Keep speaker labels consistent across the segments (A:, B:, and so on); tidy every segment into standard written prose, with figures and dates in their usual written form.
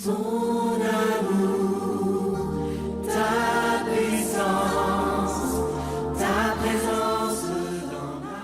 A: Ton amour, ta puissance, ta présence dans ma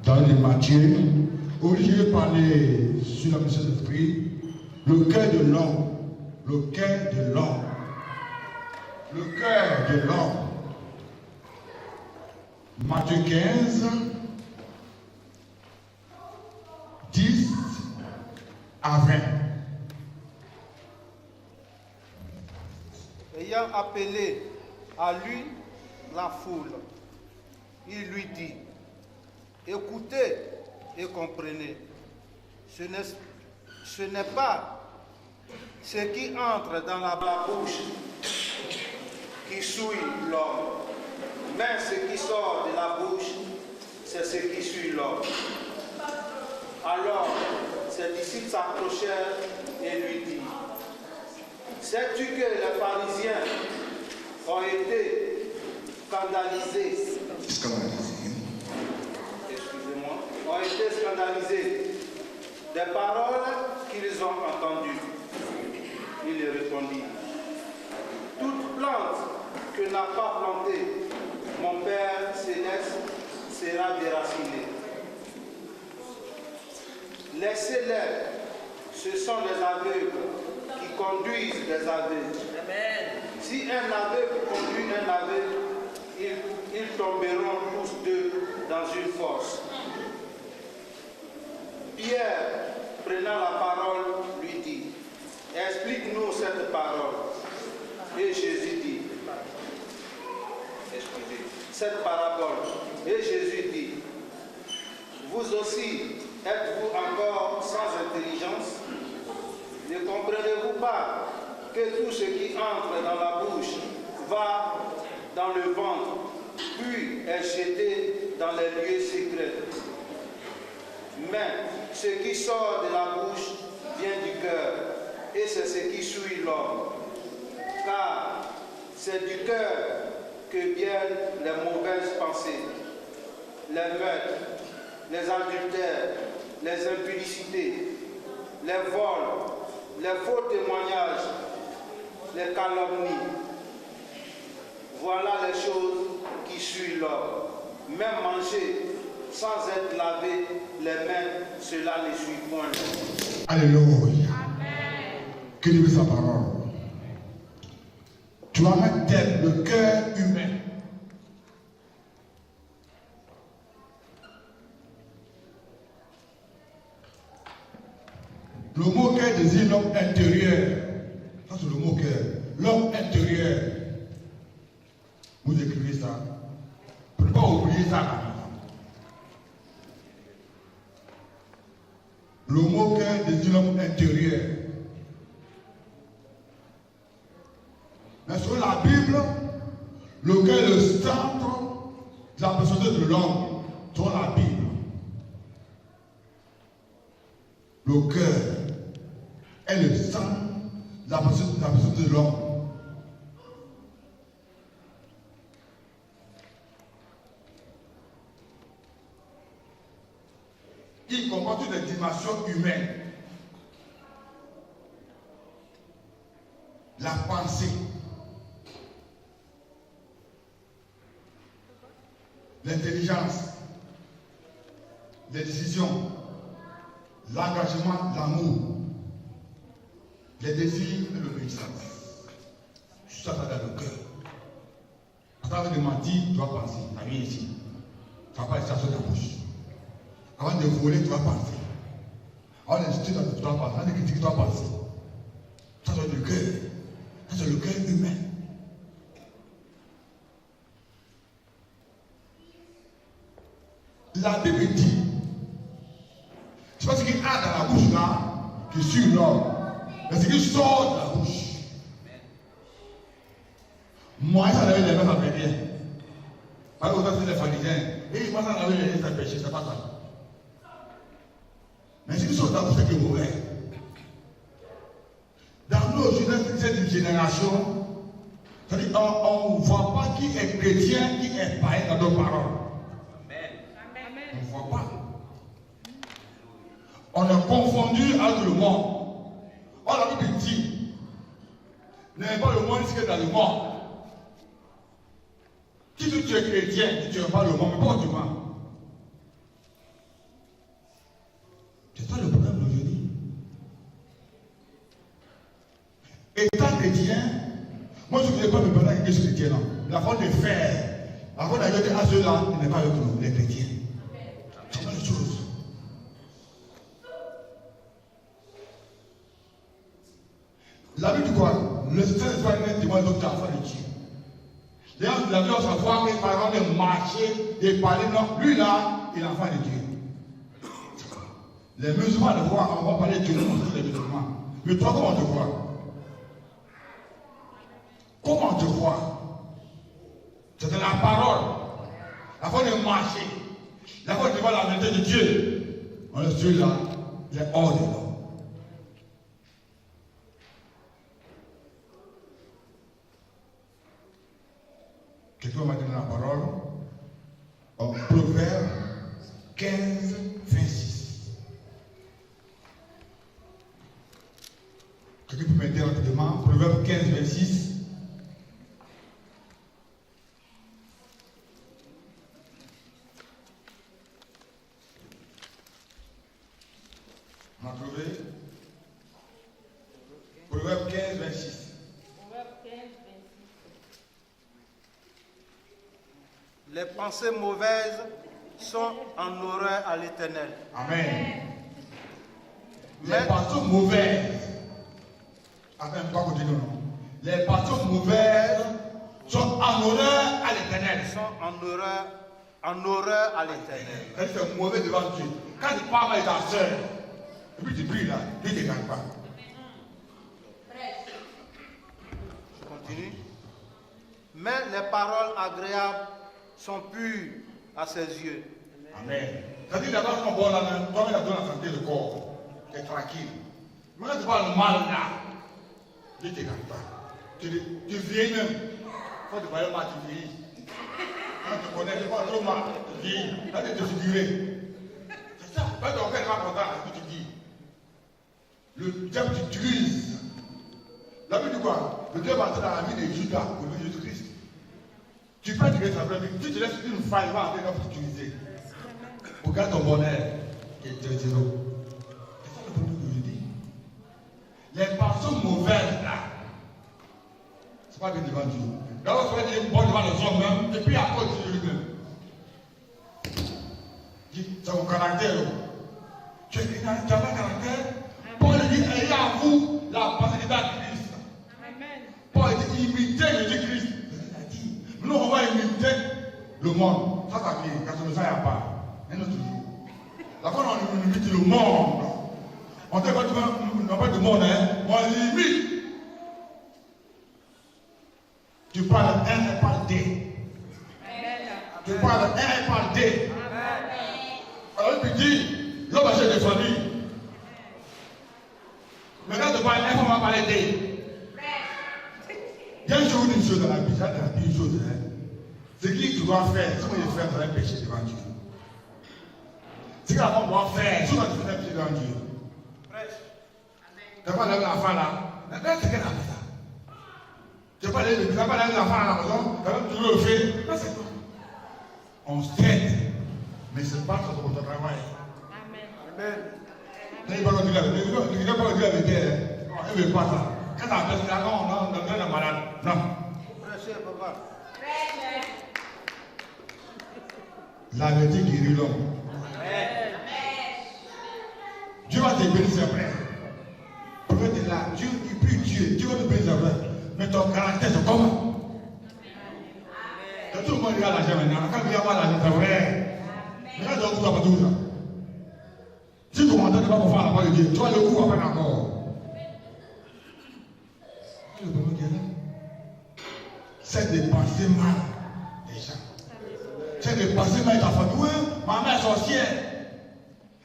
B: Dans les Matthieu, Olivier parlait sur la mission d'esprit, le cœur de l'homme, le cœur de l'homme, le cœur de l'homme. Matthieu 15, 10 à 20.
C: Ayant appelé à lui la foule, il lui dit: écoutez et comprenez, ce n'est pas ce qui entre dans la bouche qui souille l'homme, mais ce qui sort de la bouche, c'est ce qui suit l'homme. Alors ses disciples s'approchèrent et lui dirent: sais-tu que les pharisiens ont été scandalisés? Ont été scandalisés des paroles qu'ils ont entendues. Il lui répondit: toute plante que n'a pas plantée mon Père céleste sera déracinée. Laissez-les, ce sont les aveugles qui conduisent les aveugles. Amen. Si un aveugle conduit un aveugle, ils tomberont tous deux dans une fosse. Pierre, prenant la parole, lui dit: explique-nous cette parole. Et Jésus dit, cette parabole. Et Jésus dit: vous aussi, êtes-vous encore sans intelligence? Ne comprenez-vous pas que tout ce qui entre dans la bouche va dans le ventre, puis est jeté dans les lieux secrets? Mais ce qui sort de la bouche vient du cœur et c'est ce qui suit l'homme. Car c'est du cœur que viennent les mauvaises pensées, les meurtres, les adultères, les impudicités, les vols, les faux témoignages, les calomnies. Voilà les choses qui suivent l'homme. Même manger sans être lavé les mains, cela ne suit point.
B: Alléluia. Que Dieu veut sa parole. Tu vas mettre tête le cœur humain. Le mot cœur désigne l'homme intérieur. Ça c'est le mot cœur. L'homme intérieur. Vous écrivez ça. Pour ne pas oublier ça là. Le mot cœur désigne l'homme intérieur. Mais sur la Bible, le cœur est le centre de la personnalité de l'homme. Sur la Bible. Le cœur est le centre de la personnalité de l'homme. Il comporte toutes les dimensions humaines. La pensée, l'intelligence, les décisions, l'engagement, l'amour, les désirs et l'obéissance. Tout ça, ça dans le cœur. Avant de mentir, tu vas penser. Tu viens ici. Tu ne vas pas rester sur ta bouche. Avant de voler, tu vas penser. Avant d'insulter, tu vas penser. Avant de critiquer, tu vas penser. Ça, c'est le cœur. Ça, c'est le cœur humain. La Bible dit, c'est pas ce qu'il y a dans la bouche là qui suit l'homme, mais ce qui sort de la bouche. Moi, ça n'avait les mains, ça fait bien. Par exemple, c'est les pharisiens. Et moi, ça n'avait les mains, ça péché, c'est pas ça. Mais ce qui sort de la bouche, c'est qui est mauvais. Dans nos cette génération, c'est-à-dire, on ne voit pas qui est chrétien, qui est païen dans nos paroles. On ne voit pas. On est confondu avec le monde. Or, la Bible dit, n'aimez pas le monde, ce qui est dans le monde. Si tu es chrétien, tu n'aimes pas le monde, mais pas du monde. C'est ça le problème d'aujourd'hui. Étant chrétien, moi je ne voulais pas me parler avec des chrétiens. La force de faire, la force d'ajouter à ceux-là, il n'est pas avec nous, les chrétiens. C'est pas les choses. La Bible dit quoi? Le Saint-Esprit dit moi l'autre enfant de Dieu. Les gens de la vie, on s'en voit que par exemple, marcher et parler, non, lui là, il est l'enfant de Dieu. Les musulmans le voient, on va parler de Dieu, nous aussi les musulmans. Mais toi, comment on te voit? Comment on te voit? C'est de la parole. La fois de marcher. La fois de voir la vérité de Dieu. On est celui-là, il est hors de l'homme. Quelqu'un m'a donné la parole. En Proverbe 15, 26. Quelqu'un peut m'aider rapidement? Proverbe 15, 26. On a trouvé? Proverbe 15, 26.
D: Proverbe 15, 26.
C: Les pensées mauvaises sont en horreur à l'Éternel.
B: Amen.
C: Mais-
B: Les pensées mauvaises. Attends, pas continuer, non. Les pensées mauvaises sont en horreur à l'Éternel.
C: Ils sont en horreur à l'Éternel.
B: C'est mauvais devant Dieu. Quand tu parles avec ta soeur, et puis tu pries là, Dieu ne te gagne pas.
C: Je continue. Mais les paroles agréables sont pures à ses yeux.
B: Amen. C'est-à-dire d'abord, ton bon là, toi, il a donné la santé de corps. Tu es tranquille. Quand tu vois le mal là, ne t'égare pas. Tu vieillis même. Quand tu vois le mal, tu vieillis. Quand tu connais, tu vois trop mal, tu vieillis. Là, tu te figurer. C'est ça. Quand tu fais pas content, ce que tu dis. Le diable t'utilise. La Bible dit quoi? Le diable va entrer dans la vie de Judas, au nom de Jésus-Christ. Tu peux tirer sa vraie vie. Si tu laisses une faille, il va entrer dans l'utiliser. Regarde ton bonheur qui est 0. C'est ça le problème que je dis. Les personnes mauvaises là, c'est pas bien devant Dieu. D'abord, tu vas dire bon devant les hommes même, et puis après Dieu lui-même. C'est mon caractère. Tu as un caractère. Paul dit ayez à vous la pensée de Christ. Paul dit imitez Jésus-Christ. Nous, on va imiter le monde. Ça, ça vient. Quand ça, il n'y a pas. Un autre jour. La fois, on imite le monde. On ne dit pas du monde, hein. On l'imite. Tu parles un et parle D. Tu parles un et parle D. Alors, il dit, l'homme a des familles. Maintenant, tu parles un, on va parler D. Il y a une chose dans la vie, ça, une chose, hein. C'est qui tu dois faire, si on est faire, tu vas pécher devant Dieu. C'est que la femme doit faire, si on a fait pécher devant Dieu. Tu n'as pas lavé l'enfant là, c'est qu'elle a fait ça. Tu n'as pas lavé l'enfant à la maison, tu le fais, c'est quoi? On s'aide, mais ce n'est pas notre travail. Amen. Il ne va pas dire la vérité, il ne veut pas ça. Quand tu as fait ça, on est malade. Non. La vérité guérit l'homme. Dieu va te bénir, c'est vrai. Peut être là, Dieu, il prie Dieu, Dieu va te bénir, c'est vrai. Mais ton caractère, c'est comment? Tout le monde regarde l'argent maintenant. Quand il y a mal l'argent, c'est vrai. Mais là, tu vas pas tout ça. Si tu m'entends, tu vas pas faire la parole de Dieu. Tu vas le coup après encore. C'est de penser mal les gens. C'est de penser mal ta famille. Oui, ma mère est sorcière.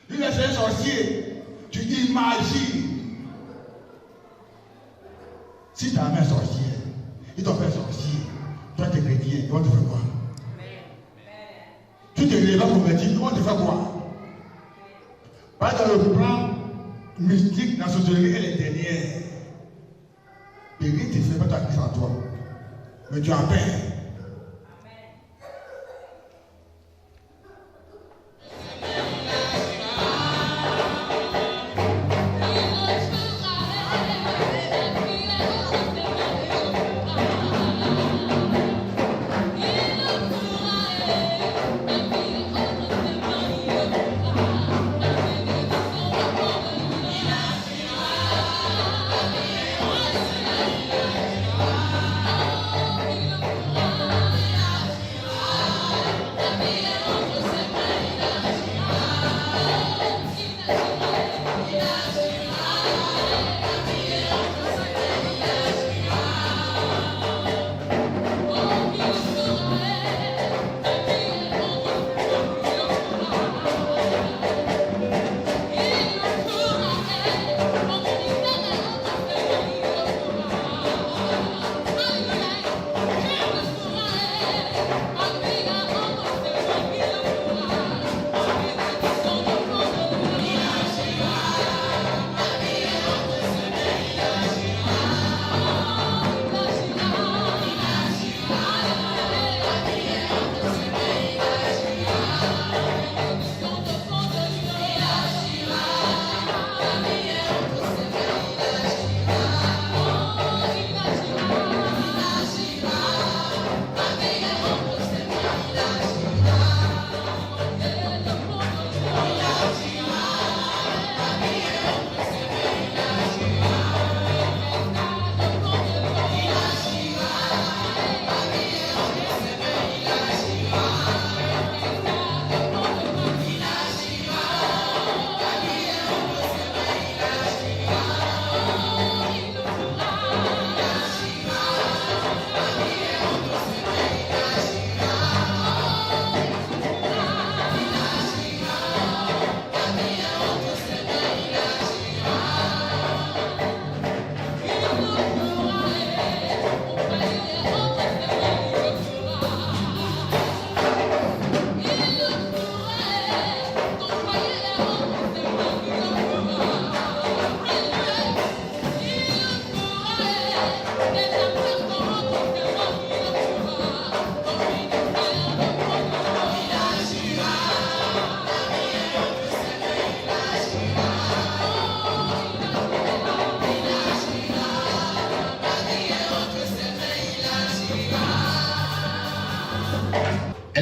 B: Lui, c'est un sorcier. Tu imagines. Si ta mère est sorcière, il t'a fait sorcier. Toi, tu es chrétien, ils vont te faire quoi? Tu te lèves pas converti, ils vont te faire quoi? Pas dans le plan mystique, dans la société, elle est dernière. Et rien ne te fait pas ta Christ en toi. Mais tu as peur.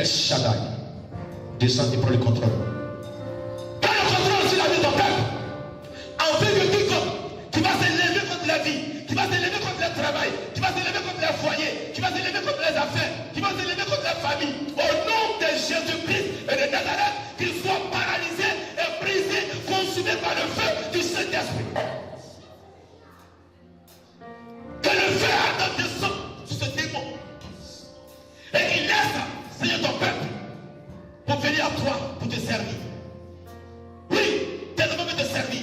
D: El Shaddai, descend et prend le contrôle. Prends le contrôle sur la vie de ton peuple. En fait que quiconque qui va s'élever contre la vie, qui va s'élever contre le travail, qui va s'élever contre le foyer, qui va s'élever contre les affaires, qui va s'élever contre la famille, au nom de Jésus-Christ et de Nazareth, qu'il soit paralysé et brisé, consumé par le feu du Saint-Esprit. Que le feu ardent descende sur ce démon et qu'il laisse, Seigneur, ton peuple pour venir à toi, pour te servir. Oui, tellement veut te servir,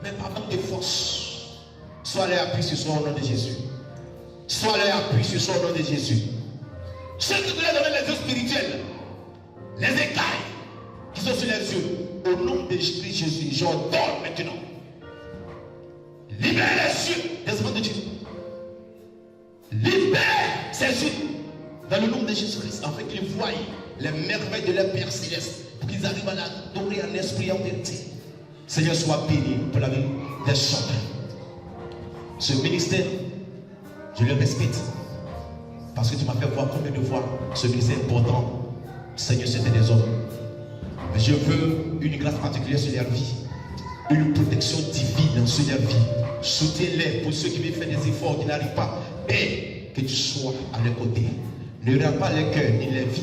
D: mais par manque de force. Sois leur appui sur soi au nom de Jésus. Sois leur appui sur soi au nom de Jésus. Ceux qui voulaient donner les yeux spirituels, les écailles qui sont sur les yeux, au nom de Jésus, j'ordonne maintenant. Libère les yeux des enfants de Dieu. Libère ces yeux dans le nom de Jésus-Christ, afin qu'ils voient les merveilles de leur Père Céleste, pour qu'ils arrivent à l'adorer en esprit et en vérité. Seigneur, sois béni pour la vie des chanteurs. Ce ministère, je le respecte, parce que tu m'as fait voir combien de fois ce ministère important. Seigneur, c'était des hommes. Mais je veux une grâce particulière sur leur vie, une protection divine sur leur vie. Soutiens-les pour ceux qui veulent faire des efforts, qui n'arrivent pas, et que tu sois à leur côté. Ne regarde pas les cœurs ni les vies,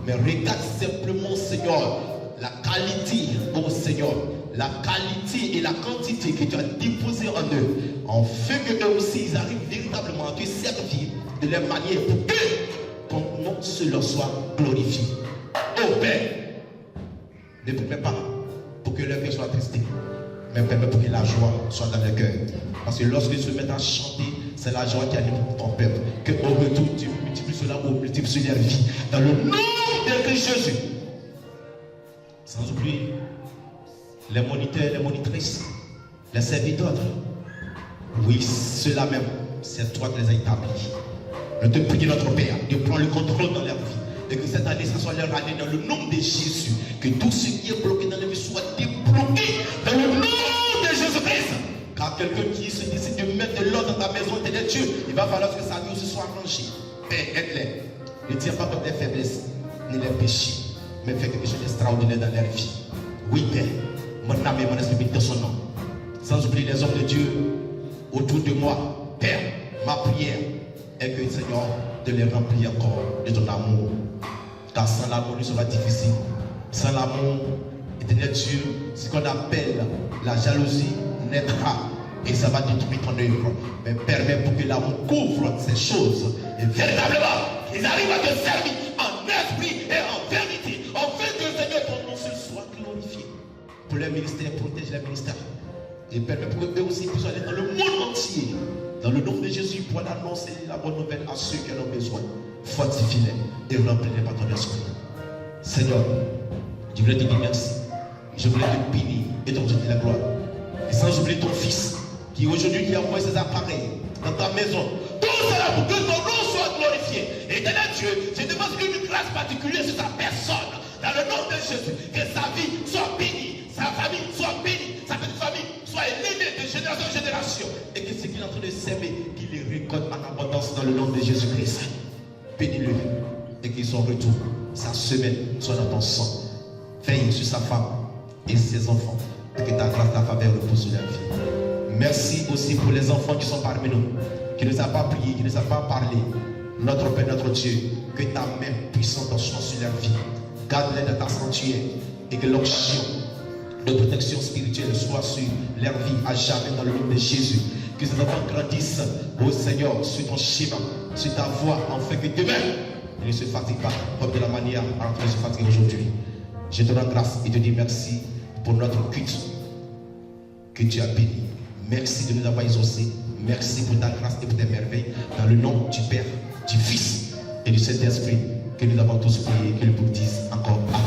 D: mais regarde simplement, Seigneur, la qualité, oh Seigneur, la qualité et la quantité que tu as déposée en eux, afin que eux aussi ils arrivent véritablement à te servir de leur manière pour que ton nom seul soit glorifié. Oh Père, ne permets pas pour que leur cœur soit attristé, mais permets pour que la joie soit dans leur cœur. Parce que lorsque ils se mettent à chanter, c'est la joie qui anime ton peuple. Que au retour, tu multiplies cela au multiple sur leur vie. Dans le nom de Christ Jésus. Sans oublier les moniteurs, les monitrices, les serviteurs. Oui, ceux-là même, c'est toi qui les as établis. Nous te prions, notre Père, de prendre le contrôle dans leur vie. Et que cette année, ça soit leur année dans le nom de Jésus. Que tout ce qui est bloqué dans leur vie soit débloqué dans le nom de Jésus-Christ. Car quelqu'un qui se décide de mettre de l'ordre dans ta maison et de Dieu, il va falloir que sa vie aussi soit arrangée. Père, aide-les. Ne tire pas comme des faiblesses ni les péchés, mais fais quelque chose d'extraordinaire dans leur vie. Oui, Père, mon âme et mon esprit dans son nom. Sans oublier les hommes de Dieu autour de moi. Père, ma prière est que, Seigneur, de les remplir encore de ton amour. Car sans l'amour, il sera difficile. Sans l'amour, éternel Dieu, ce qu'on appelle la jalousie naîtra et ça va détruire ton œuvre. Mais permets pour que l'amour couvre ces choses et véritablement qu'ils arrivent à te servir en esprit et en vérité, afin que, Seigneur, ton nom soit glorifié. Pour le ministère, protège le ministère et permets pour que eux aussi puissent aller dans le monde entier. Dans le nom de Jésus, pour annoncer la bonne nouvelle à ceux qui en ont besoin. Fortifie-les et remplis-les par ton esprit. Seigneur, je voulais te dire merci. Je voulais te bénir et te donner la gloire. Et sans oublier ton fils, qui aujourd'hui qui a envoyé ses appareils dans ta maison. Tout cela pour que ton nom soit glorifié. Et éternel Dieu, je demande une grâce particulière sur sa personne. Dans le nom de Jésus, que sa vie soit bénie, sa famille soit bénie, sa petite famille soit élevée de génération en génération. Et que ce qu'il est en train de s'aimer, qu'il les récolte en abondance dans le nom de Jésus-Christ. Bénis-le et qu'il son retour, sa semaine soit dans ton sang. Veille sur sa femme et ses enfants. Et que ta grâce, ta faveur repose sur leur vie. Merci aussi pour les enfants qui sont parmi nous, qui ne savent pas prier, qui ne savent pas parler. Notre Père, notre Dieu, que ta main puissante soit sur leur vie. Garde-les dans ta sanctuaire et que l'onction de protection spirituelle soit sur leur vie à jamais dans le nom de Jésus. Que ces enfants grandissent, ô Seigneur, sur ton schéma, sur ta voie, afin que demain, ils ne se fatiguent pas comme de la manière dont ils se fatiguent aujourd'hui. Je te rends grâce et te dis merci pour notre culte que tu as béni. Merci de nous avoir exaucés. Merci pour ta grâce et pour tes merveilles. Dans le nom du Père, du Fils et du Saint-Esprit, que nous avons tous prié, que le Bouddha dise encore Amen.